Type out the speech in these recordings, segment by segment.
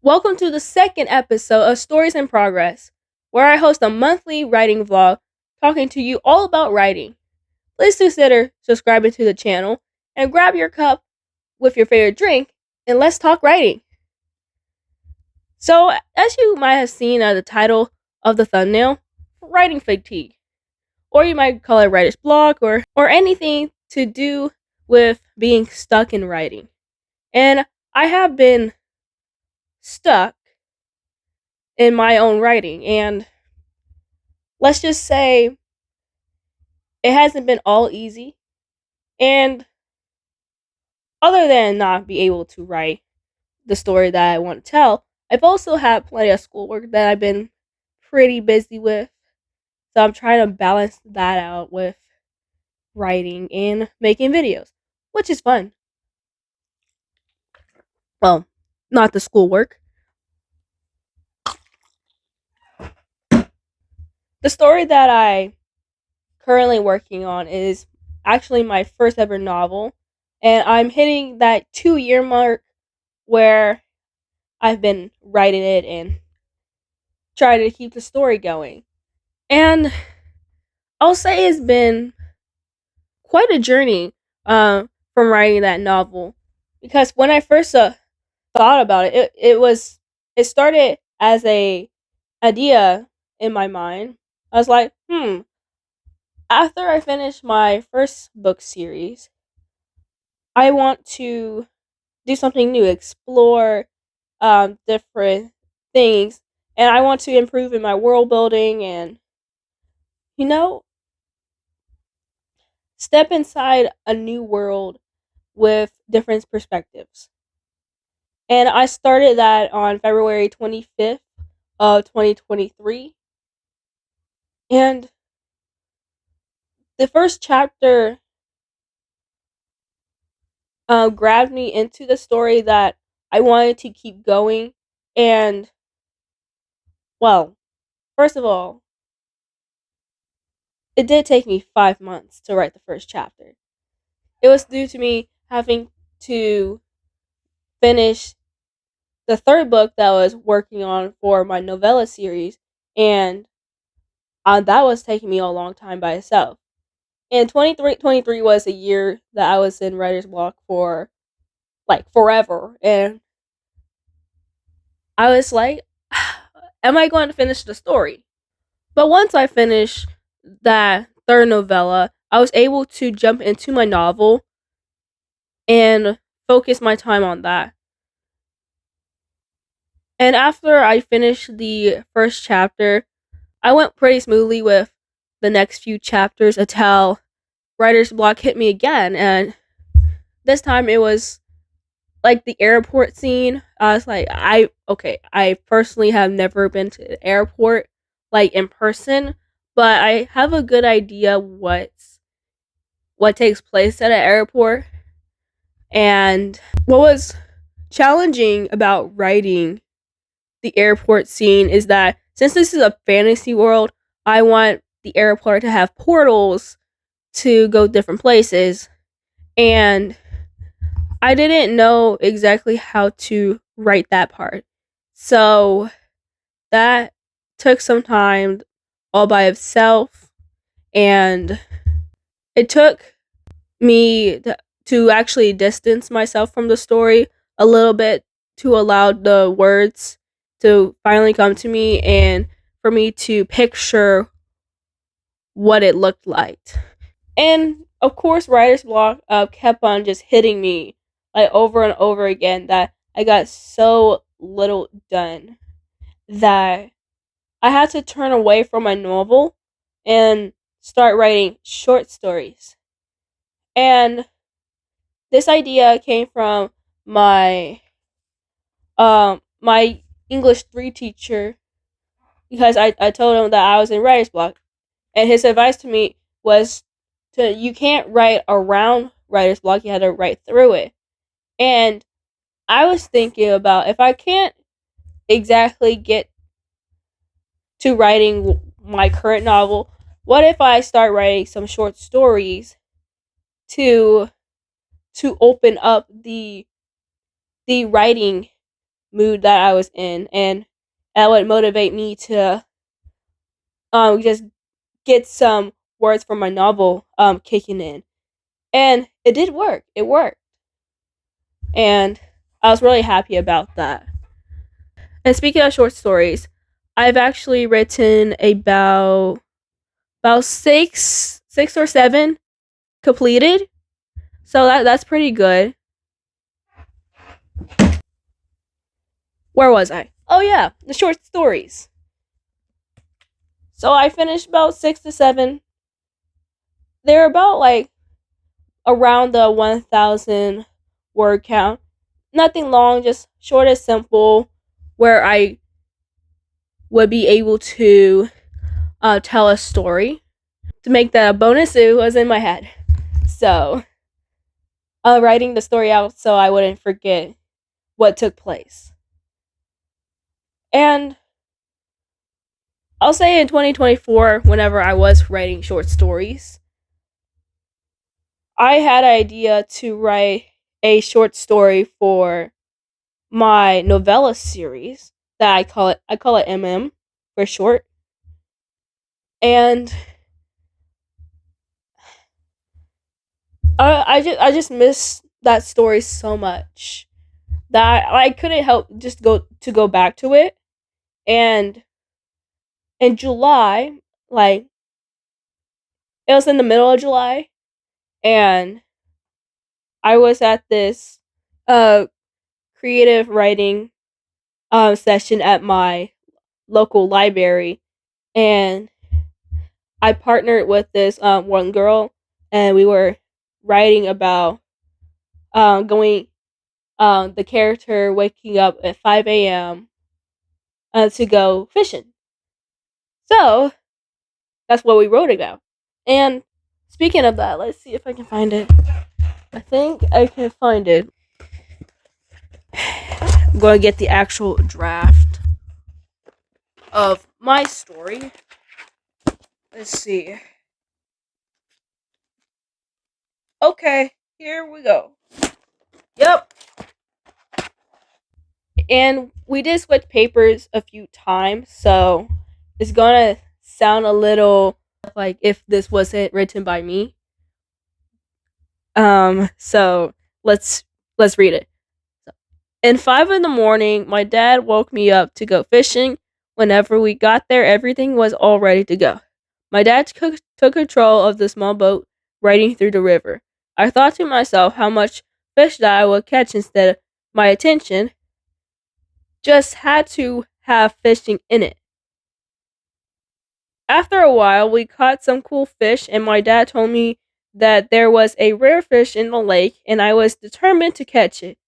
Welcome to the second episode of Stories in Progress, where I host a monthly writing vlog talking to you all about writing. Please consider subscribing to the channel and grab your cup with your favorite drink and let's talk writing. So, as you might have seen at the title of the thumbnail, writing fatigue, or you might call it writer's block or anything to do with being stuck in writing. And I have been stuck in my own writing, and let's just say it hasn't been all easy. And other than not be able to write the story that I want to tell, I've also had plenty of schoolwork that I've been pretty busy with. So I'm trying to balance that out with writing and making videos, which is fun. Well, not the schoolwork. The story that I currently working on is actually my first ever novel, and I'm hitting that 2 year mark where I've been writing it and trying to keep the story going. And I'll say it's been quite a journey from writing that novel, because when I first thought about it started as a idea in my mind. I was like, after I finish my first book series, I want to do something new, explore different things, and I want to improve in my world building and, you know, step inside a new world with different perspectives. And I started that on February 25th of 2023. And the first chapter grabbed me into the story that I wanted to keep going. And, well, first of all, it did take me 5 months to write the first chapter. It was due to me having to finish the third book that I was working on for my novella series, and that was taking me a long time by itself. And 23 was a year that I was in writer's block for like forever, and I was like, am I going to finish the story? But once I finished that third novella, I was able to jump into my novel and focus my time on that. And after I finished the first chapter, I went pretty smoothly with the next few chapters until writer's block hit me again. And this time it was like the airport scene. I was like, I personally have never been to the airport like in person, but I have a good idea what takes place at an airport. And what was challenging about writing the airport scene is that since this is a fantasy world, I want the airport to have portals to go different places. And I didn't know exactly how to write that part. So that took some time all by itself. And it took me to actually distance myself from the story a little bit to allow the words to finally come to me and for me to picture what it looked like. And of course, writer's block kept on just hitting me like over and over again that I got so little done that I had to turn away from my novel and start writing short stories. And this idea came from my English 3 teacher, because I told him that I was in writer's block, and his advice to me was you can't write around writer's block, you had to write through it. And I was thinking about, if I can't exactly get to writing my current novel, what if I start writing some short stories to open up the writing mood that I was in, and that would motivate me to just get some words from my novel kicking in. And it did work. It worked. And I was really happy about that. And speaking of short stories, I've actually written about six or seven completed. So that's pretty good. Where was I? Oh yeah, the short stories. So I finished about 6 to 7. They're about like around the 1,000 word count. Nothing long, just short and simple, where I would be able to tell a story. To make the bonus, it was in my head. So, writing the story out so I wouldn't forget what took place. And I'll say in 2024, whenever I was writing short stories, I had an idea to write a short story for my novella series that I call it MM for short. And I just miss that story so much that I couldn't help just go back to it. And in July, like it was in the middle of July, and I was at this uh creative writing session at my local library, and I partnered with this one girl, and we were writing about going the character waking up at 5 a.m. To go fishing. So that's what we wrote about. And speaking of that, let's see if I can find it. I think I can find it. I'm going to get the actual draft of my story. Let's see. Okay, here we go. Yep. And we did switch papers a few times, so it's gonna sound a little like if this wasn't written by me. So let's read it. In 5 in the morning, my dad woke me up to go fishing. Whenever we got there, everything was all ready to go. My dad took control of the small boat riding through the river. I thought to myself how much fish that I would catch instead. My attention just had to have fishing in it. After a while, we caught some cool fish, and my dad told me that there was a rare fish in the lake, and I was determined to catch it.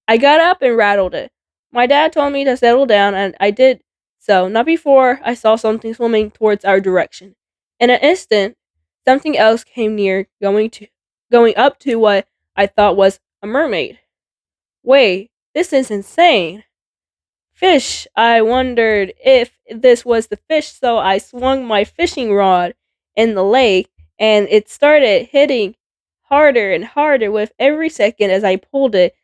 I got up and rattled it. My dad told me to settle down, and I did so, not before I saw something swimming towards our direction. In an instant, something else came near, going up to what I thought was a mermaid. Wait, this is insane. Fish! I wondered if this was the fish, so I swung my fishing rod in the lake, and it started hitting harder and harder with every second as I pulled it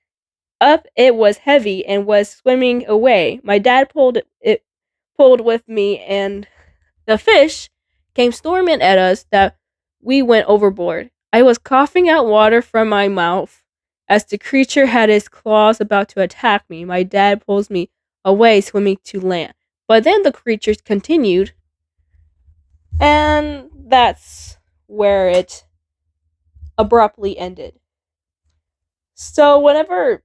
up. It was heavy and was swimming away. My dad pulled with me, and the fish came storming at us that we went overboard. I was coughing out water from my mouth as the creature had its claws about to attack me. My dad pulls me away, swimming to land. But then the creatures continued, and that's where it abruptly ended. So whenever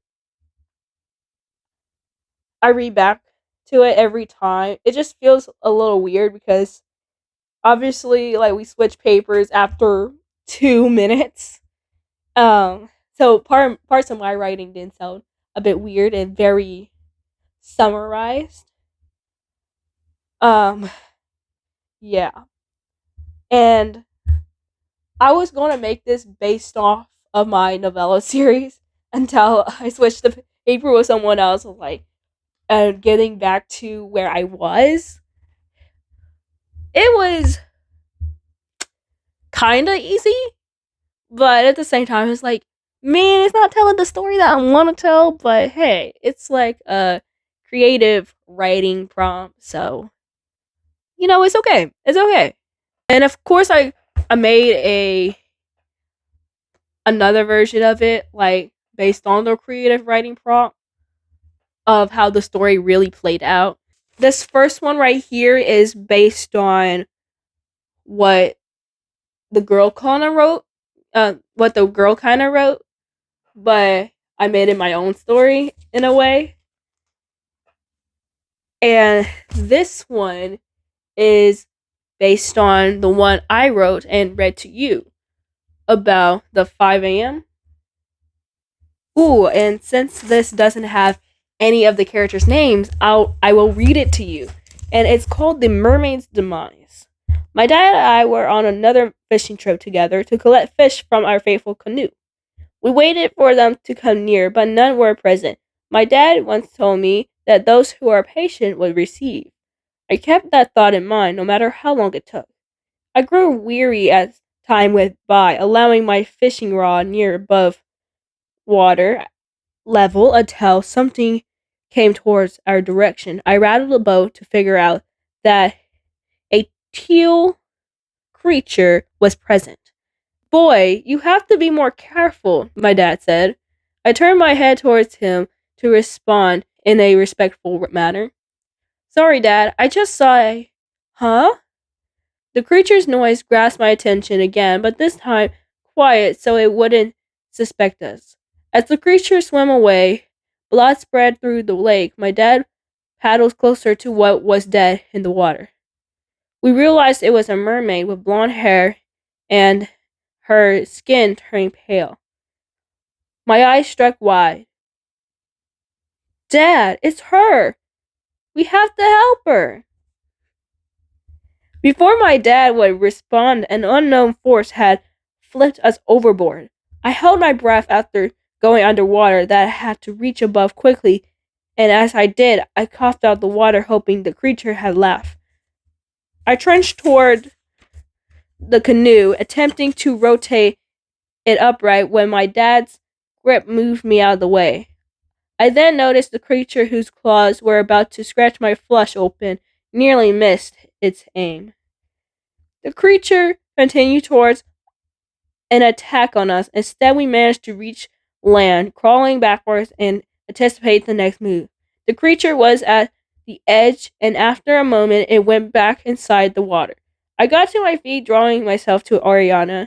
I read back to it every time, it just feels a little weird because obviously like we switch papers after 2 minutes. So parts of my writing didn't sound a bit weird and very summarized. Um yeah. And I was gonna make this based off of my novella series until I switched the paper with someone else, like getting back to where I was. It was kinda easy, but at the same time, it's like, man, it's not telling the story that I want to tell. But hey, it's like creative writing prompt, so it's okay. It's okay. And of course, I made another version of it, like based on the creative writing prompt of how the story really played out. This first one right here is based on what the girl kind of wrote, but I made it my own story in a way. And this one is based on the one I wrote and read to you about the 5 a.m. Ooh, and since this doesn't have any of the characters' names, I will read it to you. And it's called The Mermaid's Demise. My dad and I were on another fishing trip together to collect fish from our faithful canoe. We waited for them to come near, but none were present. My dad once told me that those who are patient would receive. I kept that thought in mind no matter how long it took. I grew weary as time went by, allowing my fishing rod near above water level until something came towards our direction. I rattled the boat to figure out that a teal creature was present. Boy, you have to be more careful, my dad said. I turned my head towards him to respond in a respectful manner. Sorry, Dad, I just saw a. Huh? The creature's noise grasped my attention again, but this time quiet so it wouldn't suspect us. As the creature swam away, blood spread through the lake. My dad paddled closer to what was dead in the water. We realized it was a mermaid with blonde hair and her skin turning pale. My eyes struck wide. Dad, it's her! We have to help her! Before my dad would respond, an unknown force had flipped us overboard. I held my breath after going underwater that I had to reach above quickly, and as I did, I coughed out the water hoping the creature had left. I trenched toward the canoe, attempting to rotate it upright when my dad's grip moved me out of the way. I then noticed the creature whose claws were about to scratch my flesh open nearly missed its aim. The creature continued towards an attack on us. Instead, we managed to reach land, crawling backwards and anticipate the next move. The creature was at the edge, and after a moment, it went back inside the water. I got to my feet, drawing myself to Ariana,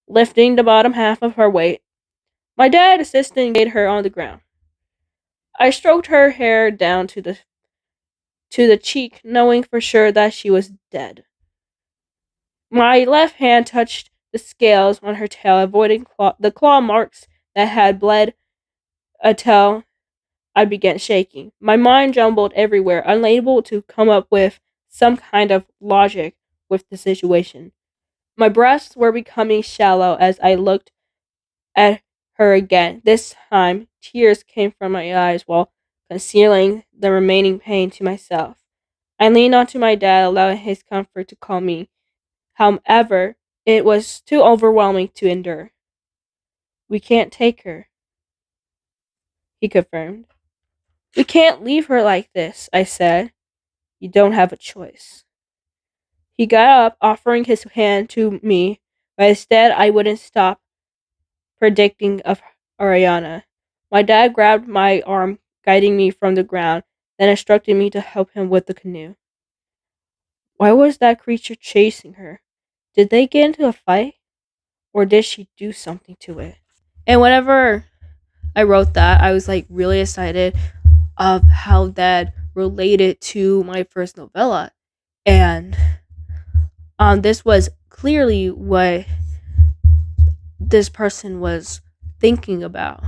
lifting the bottom half of her weight. My dad assisted and laid her on the ground. I stroked her hair down to the cheek, knowing for sure that she was dead. My left hand touched the scales on her tail, avoiding the claw marks that had bled until I began shaking. My mind jumbled everywhere, unable to come up with some kind of logic with the situation. My breaths were becoming shallow as I looked at her again. This time, tears came from my eyes while concealing the remaining pain to myself. I leaned onto my dad, allowing his comfort to calm me. However, it was too overwhelming to endure. We can't take her, he confirmed. We can't leave her like this, I said. You don't have a choice. He got up, offering his hand to me, but instead I wouldn't stop predicting of Ariana. My dad grabbed my arm, guiding me from the ground, then instructed me to help him with the canoe. Why was that creature chasing her? Did they get into a fight? Or did she do something to it? And whenever I wrote that, I was like really excited of how that related to my first novella. And this was clearly what this person was thinking about.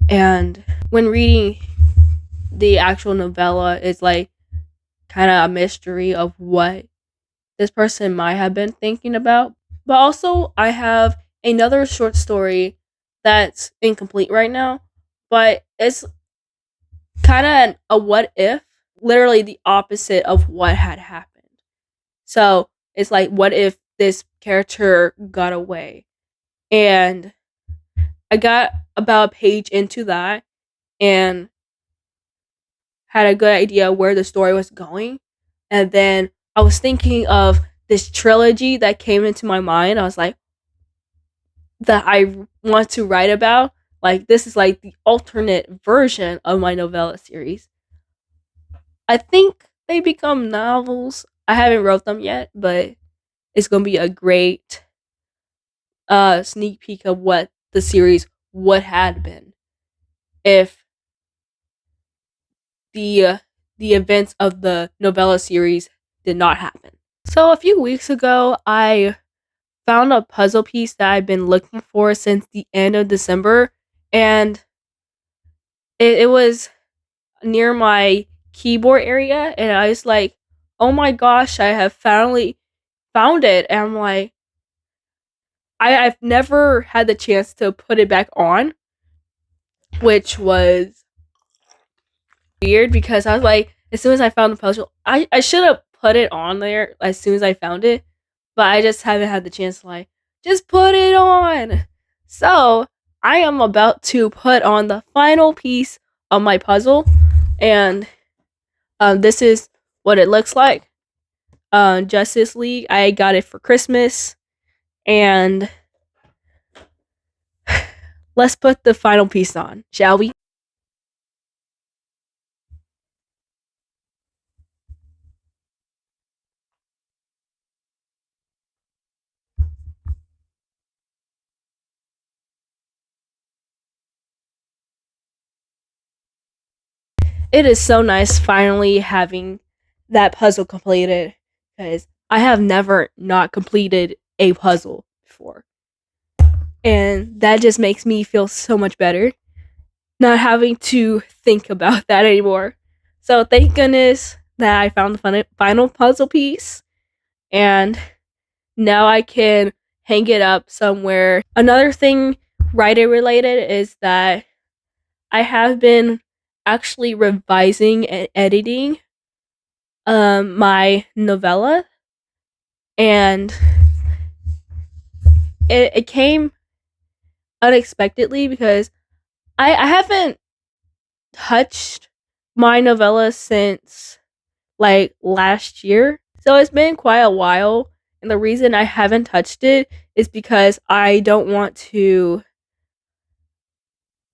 And when reading the actual novella, it's like kind of a mystery of what this person might have been thinking about. But also, I have another short story that's incomplete right now, but it's kind of a what if, literally the opposite of what had happened. So it's like, what if this character got away? And I got about a page into that, and had a good idea where the story was going. And then I was thinking of this trilogy that came into my mind. I was like, that I want to write about. Like, this is like the alternate version of my novella series. I think they become novels. I haven't wrote them yet, but it's gonna be a great sneak peek of what the series would have been if the uh, the events of the novella series did not happen. So a few weeks ago, I found a puzzle piece that I've been looking for since the end of December, and it was near my keyboard area, and I was like, "Oh my gosh, I have finally found it!" And I'm like, I've never had the chance to put it back on, which was weird because I was like, as soon as I found the puzzle, I should have put it on there as soon as I found it, but I just haven't had the chance to like just put it on. So I am about to put on the final piece of my puzzle, and this is what it looks like. Justice League. I got it for Christmas, and let's put the final piece on, shall we? It is so nice finally having that puzzle completed because I have never not completed a puzzle before. And that just makes me feel so much better not having to think about that anymore. So thank goodness that I found the final puzzle piece, and now I can hang it up somewhere. Another thing writing related is that I have been actually revising and editing my novella, and it came unexpectedly because I haven't touched my novella since like last year. So it's been quite a while. And the reason I haven't touched it is because I don't want to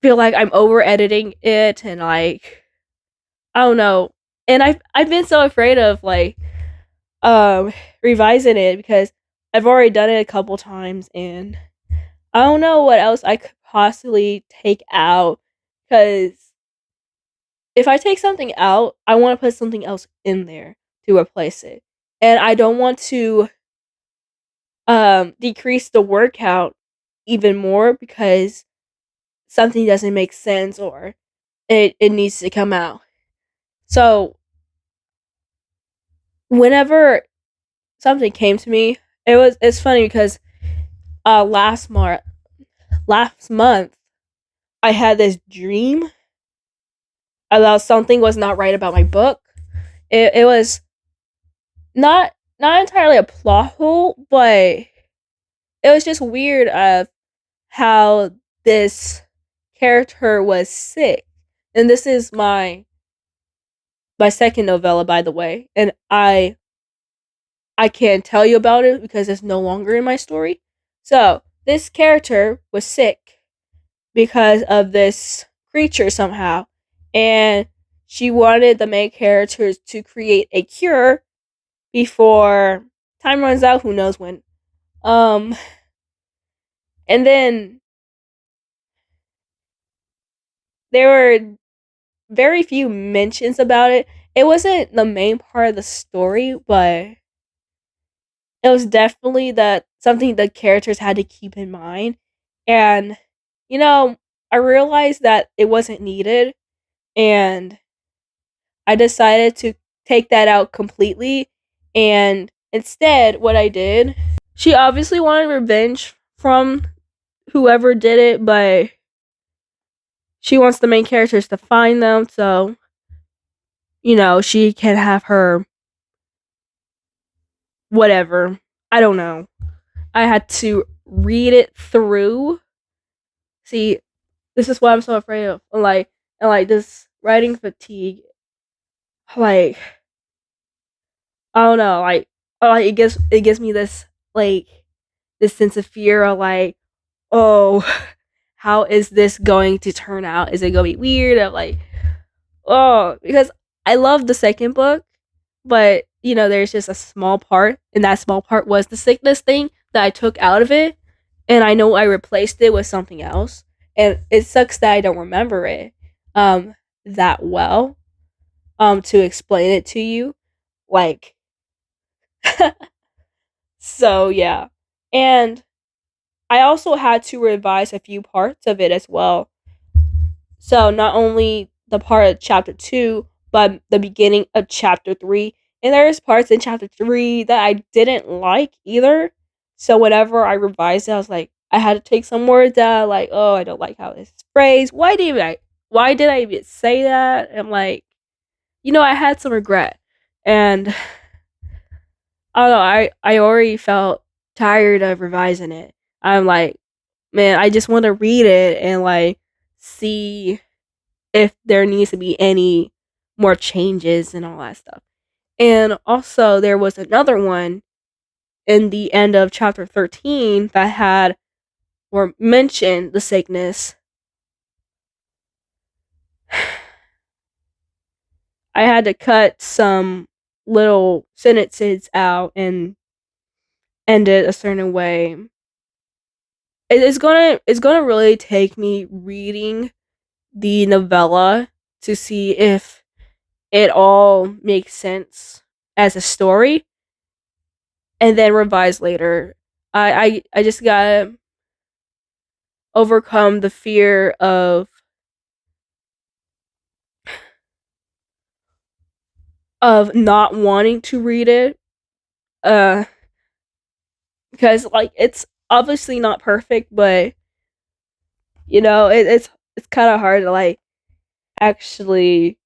feel like I'm over editing it and like I don't know. And I've been so afraid of like revising it because I've already done it a couple times, and I don't know what else I could possibly take out, cuz if I take something out, I want to put something else in there to replace it. And I don't want to decrease the word count even more because something doesn't make sense or it needs to come out. So whenever something came to me, it's funny because last month I had this dream about something was not right about my book. It was not entirely a plot hole, but it was just weird of how this character was sick. And this is my second novella, by the way, and I can't tell you about it because it's no longer in my story. So this character was sick because of this creature somehow, and she wanted the main characters to create a cure before time runs out. Who knows when? Um, and then there were very few mentions about it. It wasn't the main part of the story, but it was definitely that something the characters had to keep in mind. And you know, I realized that it wasn't needed, and I decided to take that out completely. And instead, what I did, she obviously wanted revenge from whoever did it, but she wants the main characters to find them, so she can have her whatever. I don't know. I had to read it through. See, this is what I'm so afraid of. And like this writing fatigue. like I don't know, like it gives me this like this sense of fear of like, oh, how is this going to turn out? Is it gonna be weird? I'm like, oh, because I love the second book, but there's just a small part, and that small part was the sickness thing that I took out of it, and I know I replaced it with something else, and it sucks that I don't remember it that well to explain it to you, like so yeah, and I also had to revise a few parts of it as well. So not only the part of chapter 2, but the beginning of chapter 3. And there's parts in chapter 3 that I didn't like either. So whenever I revised it, I was like, I had to take some words out, like, oh, I don't like how it's phrased. Why did I even say that? I'm like, I had some regret. And I don't know, I already felt tired of revising it. I'm like, man, I just want to read it and like see if there needs to be any more changes and all that stuff. And also, there was another one in the end of chapter 13 that had or mentioned the sickness. I had to cut some little sentences out and end it a certain way. It's gonna really take me reading the novella to see if it all makes sense as a story, and then revise later. I just gotta overcome the fear of not wanting to read it. Uh, because like it's obviously not perfect, but it's kind of hard to like actually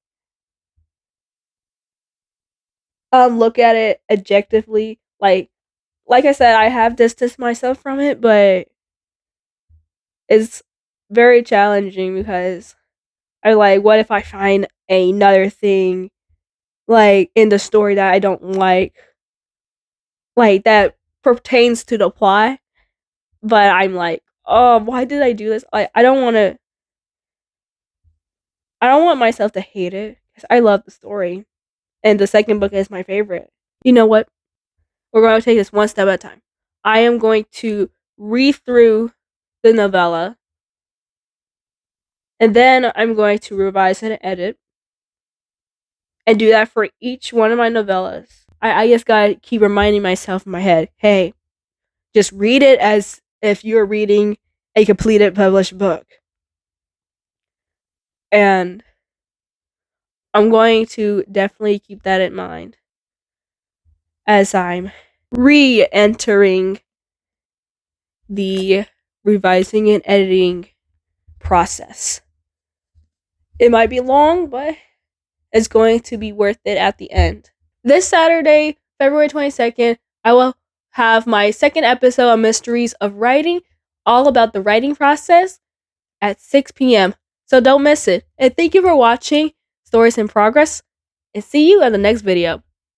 look at it objectively. Like I said, I have distanced myself from it, but it's very challenging because I like, what if I find another thing like in the story that I don't like that pertains to the plot, but I'm like, oh, why did I do this? Like, I don't want myself to hate it because I love the story, and the second book is my favorite. You know what? We're going to take this one step at a time. I am going to read through the novella, and then I'm going to revise and edit, and do that for each one of my novellas. I just gotta keep reminding myself in my head, hey, just read it as if you're reading a completed published book. And I'm going to definitely keep that in mind as I'm re entering the revising and editing process. It might be long, but it's going to be worth it at the end. This Saturday, February 22nd, I will have my second episode of Mysteries of Writing, all about the writing process at 6 p.m. So don't miss it. And thank you for watching Stories in Progress, and see you in the next video.